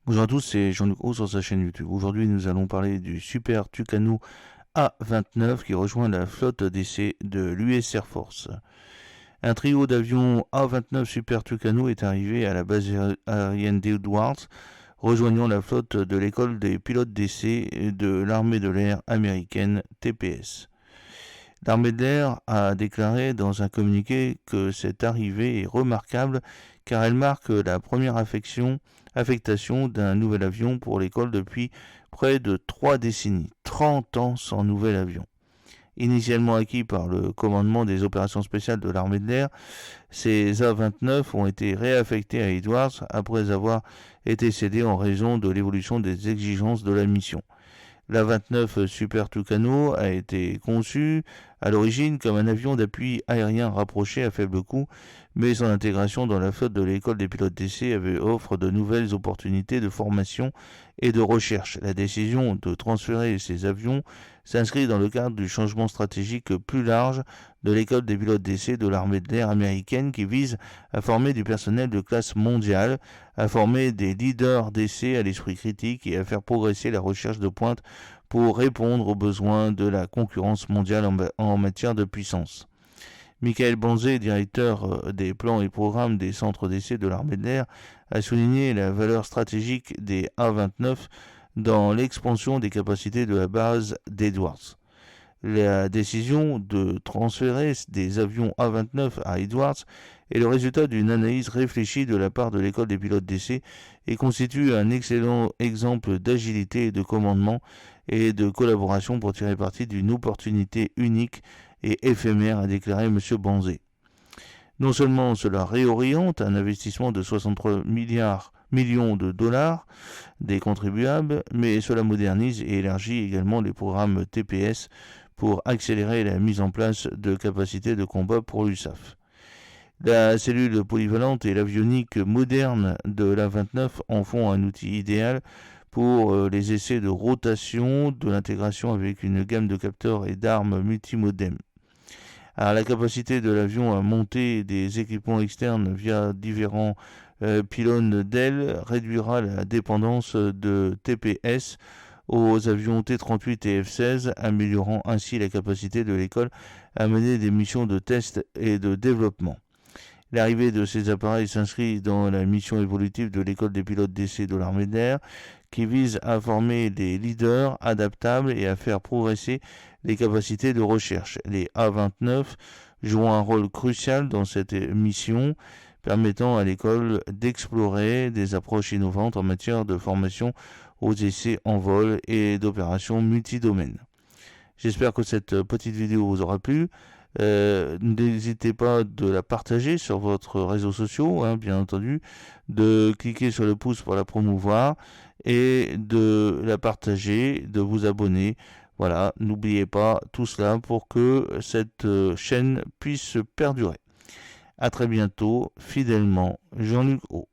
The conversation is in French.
Bonjour à tous, c'est Jean-Luc Haut sur sa chaîne YouTube. Aujourd'hui, nous allons parler du Super Tucano A-29 qui rejoint la flotte d'essai de l'US Air Force. Un trio d'avions A-29 Super Tucano est arrivé à la base aérienne d'Edwards, rejoignant la flotte de l'école des pilotes d'essai de l'armée de l'air américaine TPS. L'armée de l'air a déclaré dans un communiqué que cette arrivée est remarquable car elle marque la première affectation d'un nouvel avion pour l'école depuis près de 3 décennies, 30 ans sans nouvel avion. Initialement acquis par le commandement des opérations spéciales de l'armée de l'air, ces A-29 ont été réaffectés à Edwards après avoir été cédés en raison de l'évolution des exigences de la mission. L'A-29 Super Tucano a été conçu à l'origine comme un avion d'appui aérien rapproché à faible coût, mais son intégration dans la flotte de l'école des pilotes d'essai offre de nouvelles opportunités de formation et de recherche. La décision de transférer ces avions s'inscrit dans le cadre du changement stratégique plus large de l'école des pilotes d'essai de l'armée de l'air américaine qui vise à former du personnel de classe mondiale, à former des leaders d'essai à l'esprit critique et à faire progresser la recherche de pointe pour répondre aux besoins de la concurrence mondiale en matière de puissance. Michael Banzé, directeur des plans et programmes des centres d'essai de l'armée de l'air, a souligné la valeur stratégique des A-29 dans l'expansion des capacités de la base d'Edwards. La décision de transférer des avions A-29 à Edwards est le résultat d'une analyse réfléchie de la part de l'école des pilotes d'essai et constitue un excellent exemple d'agilité et de commandement et de collaboration pour tirer parti d'une opportunité unique et éphémère, a déclaré M. Banzé. Non seulement cela réoriente un investissement de 63 millions de dollars des contribuables, mais cela modernise et élargit également les programmes TPS pour accélérer la mise en place de capacités de combat pour l'USAF. La cellule polyvalente et l'avionique moderne de l'A-29 en font un outil idéal pour les essais de rotation, de l'intégration avec une gamme de capteurs et d'armes multimodem. Alors, la capacité de l'avion à monter des équipements externes via différents pylônes d'ailes réduira la dépendance de TPS aux avions T-38 et F-16, améliorant ainsi la capacité de l'école à mener des missions de test et de développement. L'arrivée de ces appareils s'inscrit dans la mission évolutive de l'école des pilotes d'essai de l'armée de l'air, qui vise à former des leaders adaptables et à faire progresser les capacités de recherche. Les A-29 jouent un rôle crucial dans cette mission, permettant à l'école d'explorer des approches innovantes en matière de formation aux essais en vol et d'opérations multidomaines. J'espère que cette petite vidéo vous aura plu. N'hésitez pas de la partager sur votre réseau social, bien entendu, de cliquer sur le pouce pour la promouvoir et de la partager, de vous abonner. Voilà, n'oubliez pas tout cela pour que cette chaîne puisse perdurer. A très bientôt, fidèlement, Jean-Luc Haut.